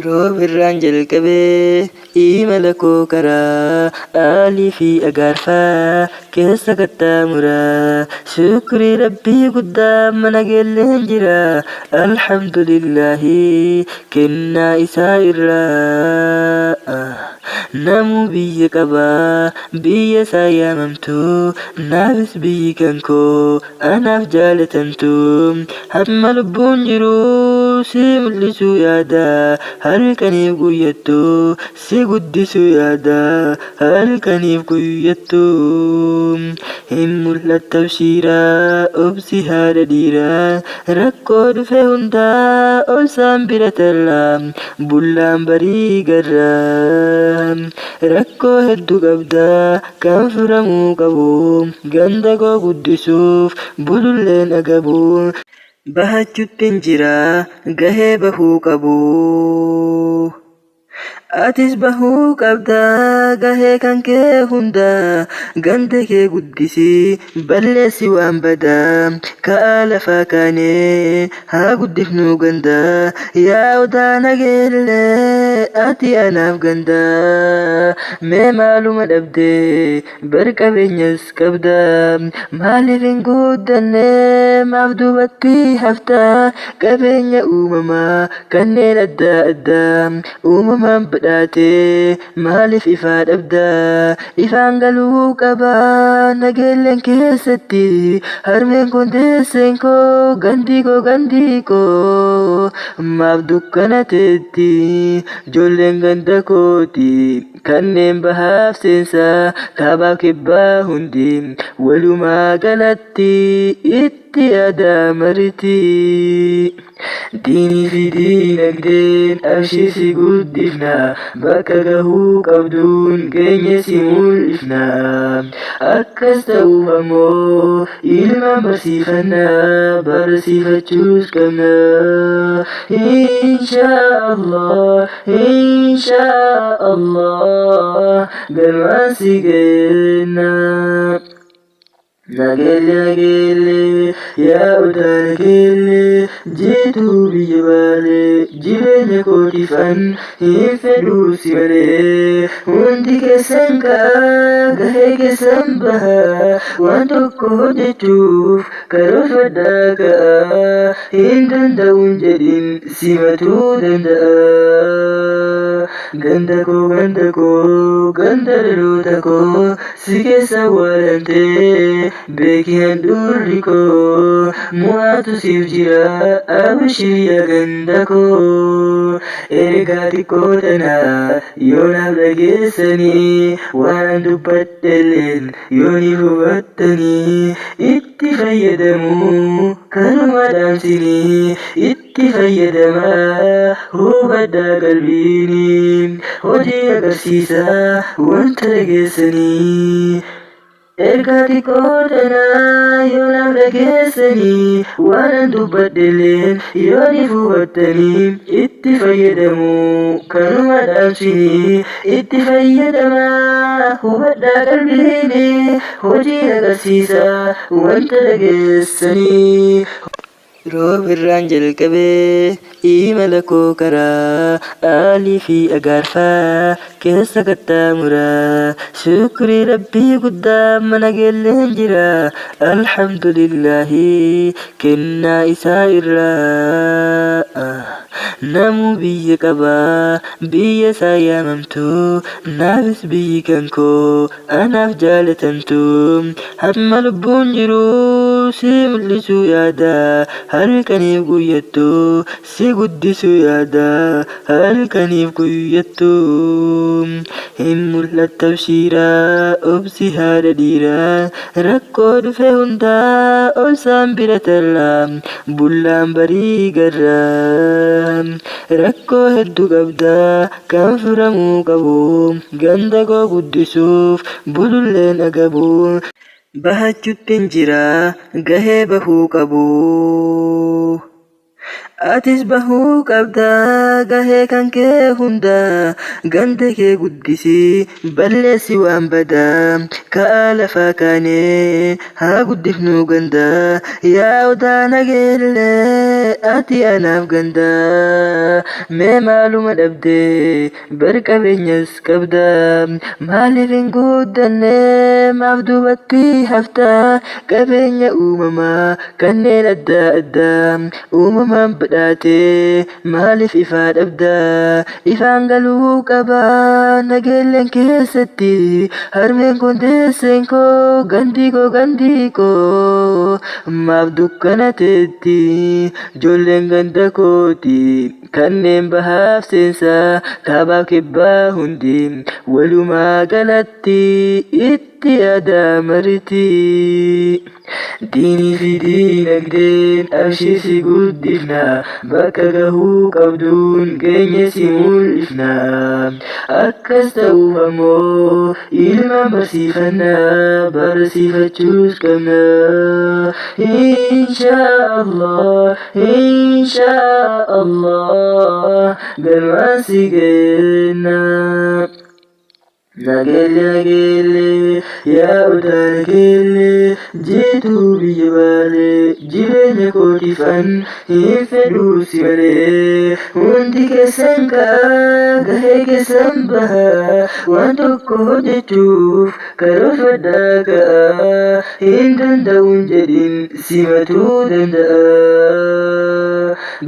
Roobirraan jalqabee imala koo karaa aalii fi agaarfaa keessa qaxxaamuraa shukrii rabbii guddaa mana geelleen jira alhamdulillahi kennaa isaa irraa namuu biyya qabaa biyya isaa yaamamtu naafis biyyi kan koo anaaf jaalatamtu hamma lubbuun jiru si mul'isuu yaada halkaniif guyyattu si guddisuu yaada halkaniif guyyattu hin mul'atta abshiiraa obsi haadha dhiiraa rakkoo dhufe hundaa obsaan bira tarraa bullaan barii garraa rakkoo hedduu qabdaa kan furamuu qabu ganda koo guddisuuf bululleen agabu bahachuttin jira gahee bahuu qabu. Atis bahuu qabdaa gahee kan kee hundaa ganda kee guddisi balleessi waan badaa ka'aa lafaa kaanee haa guddifnuu gandaa yaa odaa nageellee ati anaaf gandaa mee maaluma dhabdee bar qabeenyas qabdaa maaliif hin guddannee maaf duubatti haftaa qabeenya uumamaa kanneen adda addaa uumamaan badhaatee maaliif ifaa dhabdaa ifaan galuu qabaa nageelleen keessatti harmeen kun deesseen koo gandii koo maaf dukkanateetti ijoolleen ganda kooti kanneen bahaaf seensaa kaabaaf kibbaa hundi walumaa galatti itti adamariti. Diinii fi diinagdeen abshii guddifna bakka gahuu qabduun geenye si mul'ifna akkas ta'uuf ammoo ilmaan barsiifannaa barsiifachuus qabna inshaallah galmaan si geenna. Nageelle yaa odaa nageelle jitu biyya baale jireenya kootiifan hin fedhuu si malee hundi keessan ka'aa gahee keessan bahaa waan tokko hojjechuuf karoorfadhaa ka'aa hin danda'uun jedhin simatuu danda'a. Ganda koo ganda dhaloota koo si keessa waalantee beeki handhuurri koo mo'atu siif jira abshiriya ganda koo ergaa xiqqoo tanaa yoo naaf dhageessanii waan dubbadhelleen yoo ni hubattanii itti fayyadamuu kanuma dhaamsinii itti fayyadamaa hubadhaa qalbiinii hojii agarsiisaa wanta dhageessanii ergaa xiqqoo tanaa yoo naaf dhageessanii waan dubbadhelleen yoo ni hubattanii itti fayyadamuu kanuma dhaamsinii itti fayyadamaa hubadhaa qalbiinii hojii agarsiisaa wanta dhageessanii. Roobirraan jalqabee imala koo karaa aalii fi agaarfaa keessa qaxxaamuraa shukrii rabbii guddaa mana geelleen jira alhamdulillahi kennaa isaa irraa namuu biyya qabaa biyya isaa yaamamtu naafis biyyi kan koo anaaf jaalatamtu hamma lubbuun jiru si mul'isuu yaada halkaniif guyyattu si guddisuu yaada halkaniif guyyattu hin mul'atta abshiiraa obsi haadha dhiiraa rakkoo dhufe hundaa obsaan bira tarraa bullaan barii garraa rakkoo hedduu qabdaa kan furamuu qabu ganda koo guddisuuf bululleen agabu bahachuttin jira gahee bahuu qabu. atis bahuu qabdaa gahee kan kee hunda ganda kee guddisii balleessi waan badaa ka'aa lafaa kaanee haa guddifnu ganda yaa odaa nageellee ati anaaf ganda mee maaluma dhabdee bar qabeenyas qabdaa maaliif hin guddanne maaf duubatti haftaa qabeenya uumamaa kanneen adda addaa uumamaan badhaatee maaliif ifaa dhabdaa ifaan galuu qabaa nageelleen keessatti harmeen kun teesseen koo gandii koo maaf dukkanateetti ijoolleen ganda kooti kanneen bahaaf seensaa kaabaaf kibbaa hundi walumaa galatti itti adamariti. Diinii fi diinagdeen abshii guddifna bakka gahuu qabduun geenye si mul'ifna akkas ta'uuf ammoo ilmaan barsiifannaa barsiifachuus qabna inshaallah galmaan si geenna. Nageelle yaa odaa nageelle jitu biyya baale jireenya kootiifan hin fedhuu si malee hundi keessan ka'a gahee keessan baha waan tokko hojjechuuf karoorfadhaa ka'a hin danda'uun jedhin simatuu danda'a.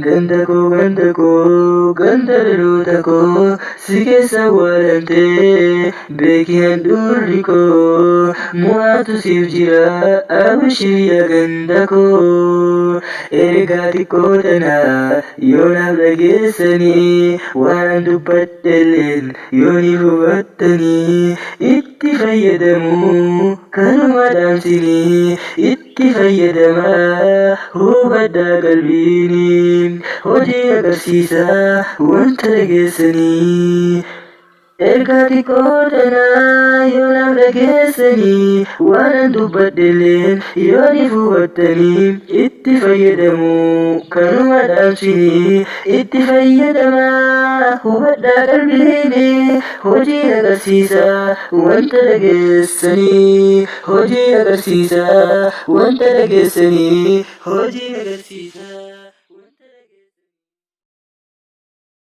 Ganda koo ganda dhaloota koo si keessa waalamtee beeki handhuurri koo mo'atu siif jira abshiriya ganda koo ergaa xiqqoo tanaa yoo naaf dhageessanii waan dubbadhelleen yoo ni hubattanii itti fayyadamuu kanuma dhaamsinii itti fayyadamaa hubadhaa qalbiini hojii agarsiisaa wanta dhageessanii ergaa xiqqoo tanaa yoo naaf dhageessanii waan dubbadhelleen yoo ni hubattanii itti fayyadamuu kanuma dhaamsinii itti fayyadamaa hubadhaa qalbiini hojii agarsiisaa wanta dhageessanii hojii agarsiisaa wanta dhageessanii hojii agarsiisaa.